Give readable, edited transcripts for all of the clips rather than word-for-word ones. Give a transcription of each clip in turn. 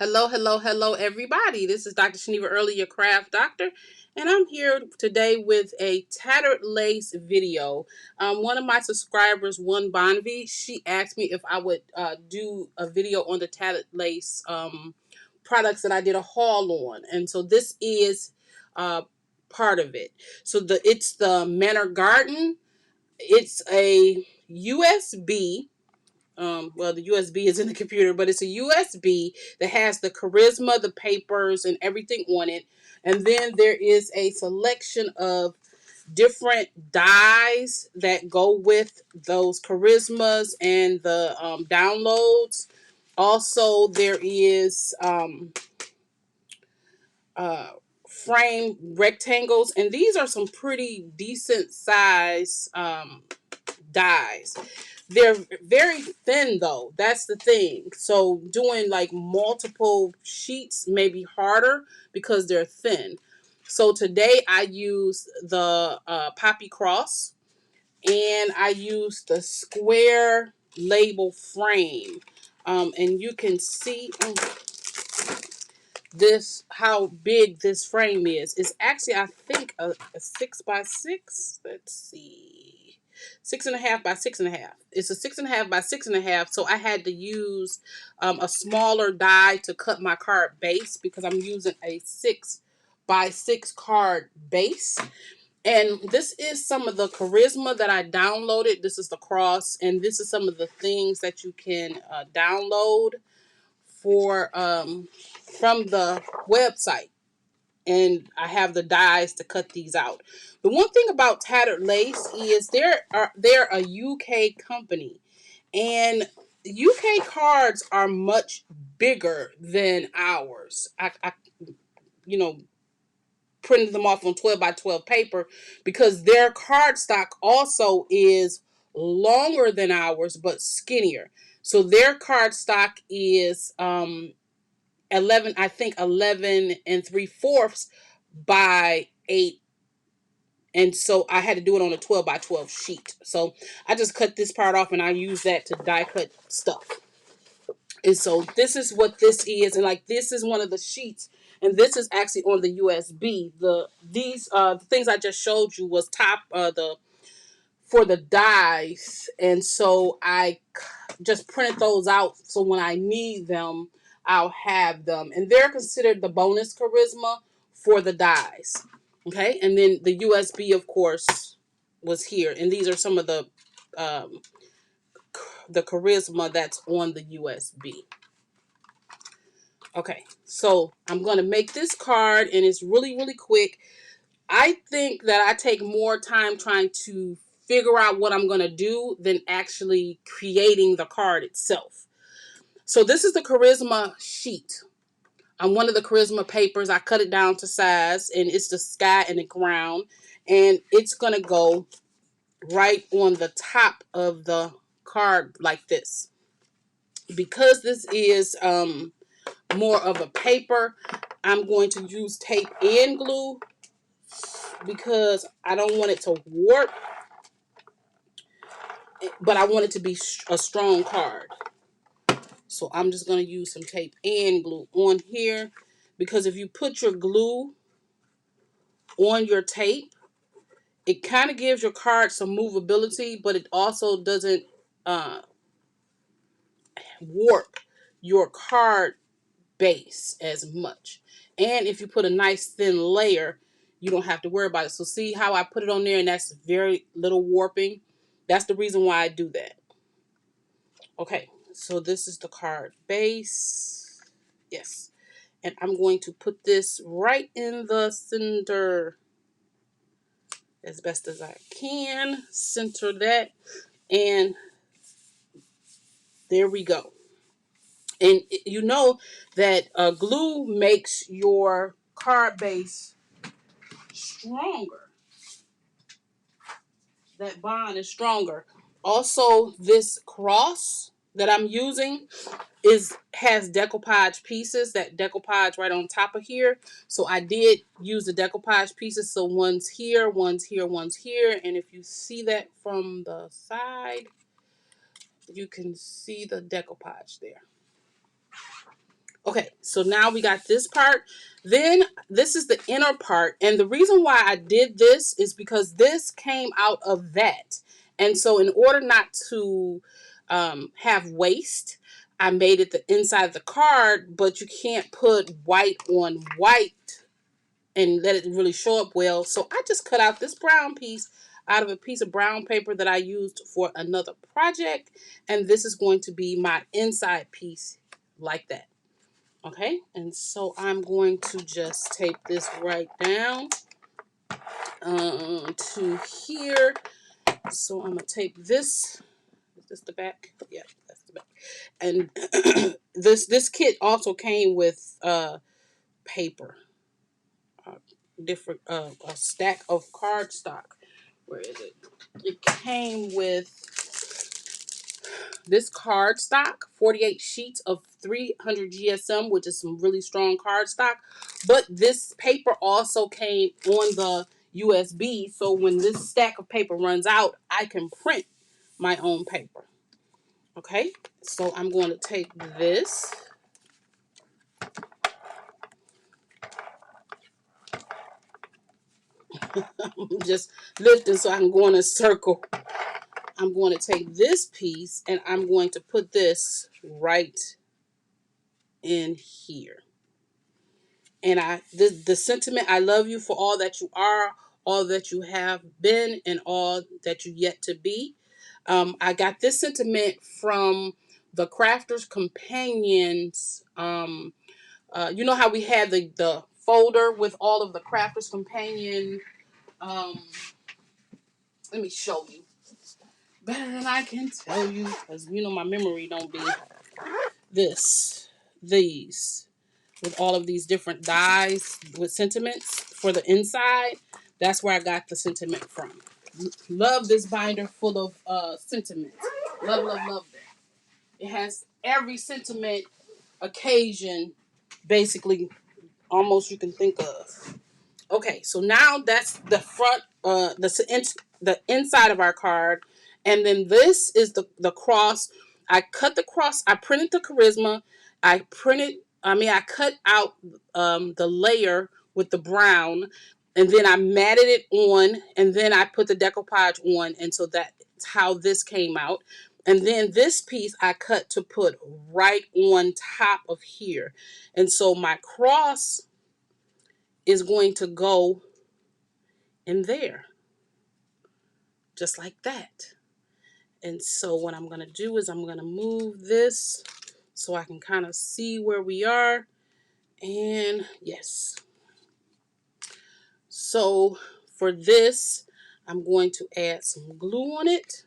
Hello, hello, hello, everybody. This is Dr. Shaniva Early, your craft doctor, and I'm here today with a tattered lace video. One of my subscribers, One Bonvi, she asked me if I would do a video on the tattered lace products that I did a haul on, and so this is part of it. So it's the Manor Garden. It's a USB. Well, the USB is in the computer, but it's a USB that has the charisma, the papers, and everything on it. And then there is a selection of different dyes that go with those charismas and the downloads. Also, there is uh, frame rectangles, and these are some pretty decent size dyes. They're very thin though. That's the thing. So doing like multiple sheets may be harder because they're thin. So today I use the Poppy Cross and I use the square label frame. And you can see this how big this frame is. It's actually, I think, a 6x6. Let's see, 6.5 by 6.5. It's a 6.5 by 6.5. So I had to use a smaller die to cut my card base because I'm using a 6x6 card base. And this is some of the charisma that I downloaded. This is the cross, and this is some of the things that you can download for from the website, and I have the dies to cut these out. The one thing about Tattered Lace is they're a UK company, and UK cards are much bigger than ours. I you know printed them off on 12 by 12 paper because their card stock also is longer than ours but skinnier. So their card stock is 11, I think 11 and 3/4 by 8. And so I had to do it on a 12 by 12 sheet. So I just cut this part off and I use that to die cut stuff. And so this is what this is. And like, this is one of the sheets. And this is actually on the USB. The things I just showed you was for the dies. And so I just printed those out so when I need them, I'll have them. And they're considered the bonus charisma for the dies. Okay, and then the USB, of course, was here. And these are some of um, the charisma that's on the USB. Okay, so I'm going to make this card, and it's really, really quick. I think that I take more time trying to figure out what I'm going to do than actually creating the card itself. So this is the charisma sheet. On one of the charisma papers, I cut it down to size, and it's the sky and the ground, and it's going to go right on the top of the card like this. Because this is more of a paper, I'm going to use tape and glue because I don't want it to warp, but I want it to be a strong card. So I'm just going to use some tape and glue on here, because if you put your glue on your tape, it kind of gives your card some movability, but it also doesn't warp your card base as much. And if you put a nice thin layer, you don't have to worry about it. So see how I put it on there and that's very little warping? That's the reason why I do that. Okay, so this is the card base. Yes. And I'm going to put this right in the center as best as I can. Center that. And there we go. And you know that glue makes your card base stronger. That bond is stronger. Also, this cross that I'm using has decoupage pieces, that decoupage right on top of here. So I did use the decoupage pieces. So one's here, one's here, one's here. And if you see that from the side, you can see the decoupage there. Okay, so now we got this part. Then this is the inner part. And the reason why I did this is because this came out of that. And so in order not to have waste, I made it the inside of the card, but you can't put white on white and let it really show up well. So I just cut out this brown piece out of a piece of brown paper that I used for another project. And this is going to be my inside piece like that. Okay, and so I'm going to just tape this right down to here. So I'm gonna tape this. Is this the back? Yeah, that's the back. And this kit also came with paper, uh, different a stack of cardstock. Where is it? It came with this cardstock, 48 sheets of 300 GSM, which is some really strong cardstock. But this paper also came on the USB, so when this stack of paper runs out, I can print my own paper. Okay, so I'm going to take this. I'm just lifting so I can go in a circle. I'm going to take this piece and I'm going to put this right in here. And the sentiment, I love you for all that you are, all that you have been, and all that you yet to be. I got this sentiment from the Crafters Companions. You know how we had the folder with all of the Crafters Companion. Um, Let me show you better than I can tell you, because you know my memory don't be these. With all of these different dies with sentiments for the inside. That's where I got the sentiment from. Love this binder full of sentiments. Love, love, love that. It has every sentiment occasion, basically, almost you can think of. Okay, so now that's the front, the inside of our card, and then this is the cross. I cut the cross. I printed the charisma. I cut out the layer with the brown, and then I matted it on, and then I put the decoupage on, and so that's how this came out. And then this piece I cut to put right on top of here, and so my cross is going to go in there, just like that. And so what I'm going to do is I'm going to move this so I can kind of see where we are. And yes. So for this, I'm going to add some glue on it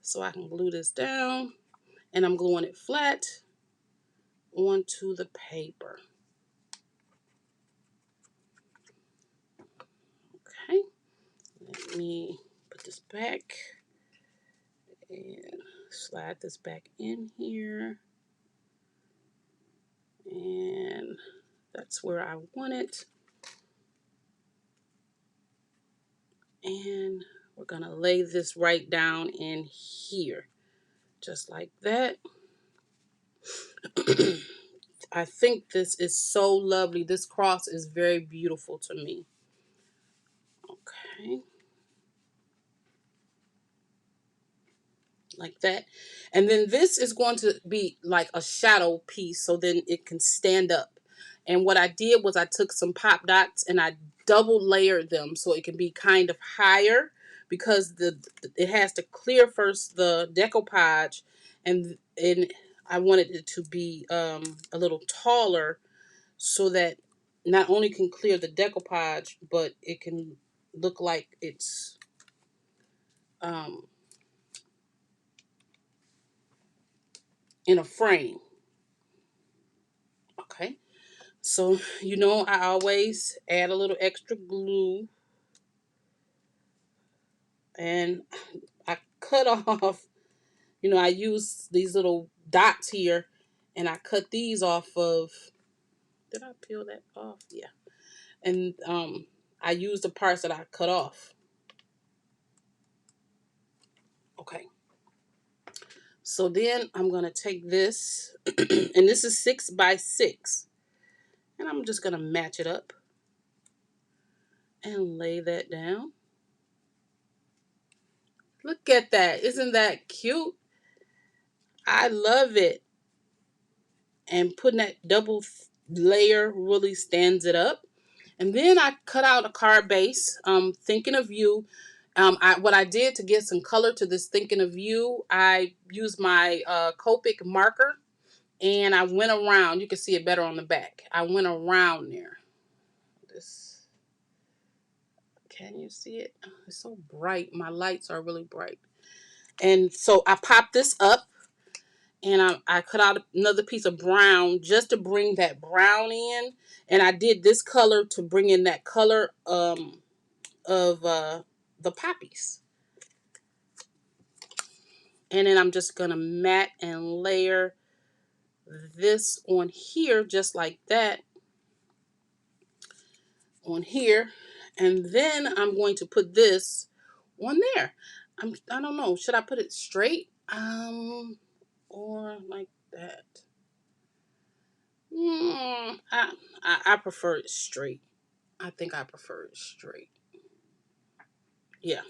so I can glue this down. And I'm gluing it flat onto the paper. Okay. Let me put this back and slide this back in here. And that's where I want it. And we're going to lay this right down in here, just like that. I think this is so lovely. This cross is very beautiful to me. Okay. Like that. And then this is going to be like a shadow piece, so then it can stand up. And what I did was I took some pop dots and I double layered them so it can be kind of higher, because it has to clear first the decoupage, and I wanted it to be a little taller so that not only can clear the decoupage, but it can look like it's um, in a frame. Okay. So, you know, I always add a little extra glue, and I cut off, I use these little dots here, and I cut these off of, did I peel that off? Yeah. And I use the parts that I cut off. Okay. So then I'm going to take this, and this is 6 by 6. And I'm just going to match it up and lay that down. Look at that. Isn't that cute? I love it. And putting that double layer really stands it up. And then I cut out a card base, thinking of you. What I did to get some color to this thinking of you, I used my Copic marker, and I went around. You can see it better on the back. I went around there. This, can you see it? It's so bright. My lights are really bright. And so I popped this up, and I cut out another piece of brown just to bring that brown in. And I did this color to bring in that color of the poppies. And then I'm just going to mat and layer this on here just like that. On here. And then I'm going to put this on there. I don't know. Should I put it straight? Or like that? I prefer it straight. I think I prefer it straight. Yeah,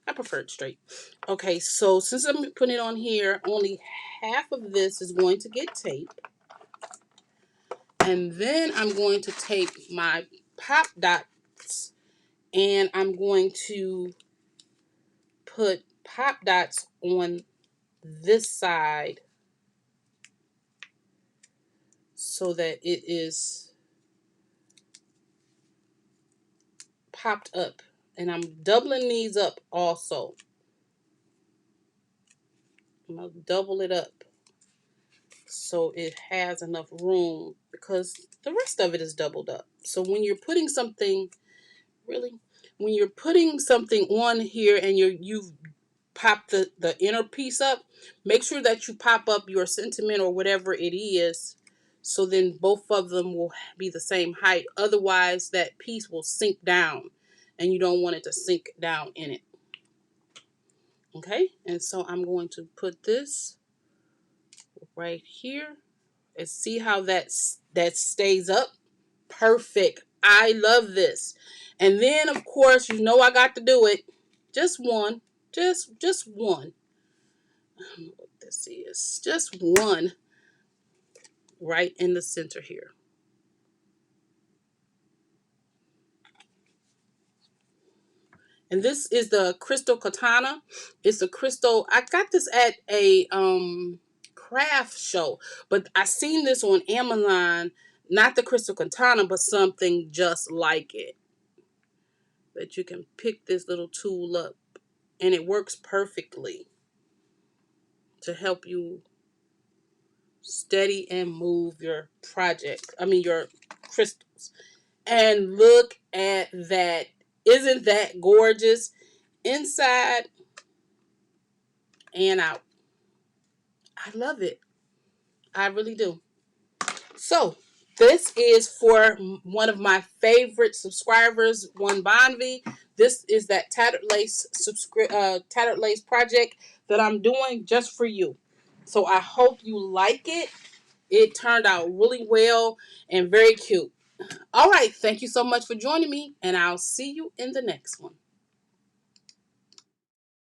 I prefer it straight. Okay, so since I'm putting it on here, only half of this is going to get taped. And then I'm going to tape my pop dots, and I'm going to put pop dots on this side so that it is popped up. And I'm doubling these up also. I'm going to double it up so it has enough room, because the rest of it is doubled up. So when you're putting something, when you're putting something on here and you've popped the inner piece up, make sure that you pop up your sentiment or whatever it is, so then both of them will be the same height. Otherwise, that piece will sink down, and you don't want it to sink down in it. Okay, and so I'm going to put this right here, and see how that stays up. Perfect. I love this. And then, of course, you know I got to do it. Just one. Just one. I don't know what this is. Just one right in the center here. And this is the crystal katana. It's a crystal. I got this at a craft show, but I seen this on Amazon. Not the crystal katana, but something just like it. That you can pick this little tool up, and it works perfectly to help you steady and move your project. Your crystals. And look at that. Isn't that gorgeous? Inside and out. I love it. I really do. So, this is for one of my favorite subscribers, One Bonvi. This is that Tattered Lace Tattered Lace project that I'm doing just for you. So I hope you like it. It turned out really well and very cute. All right, thank you so much for joining me, and I'll see you in the next one.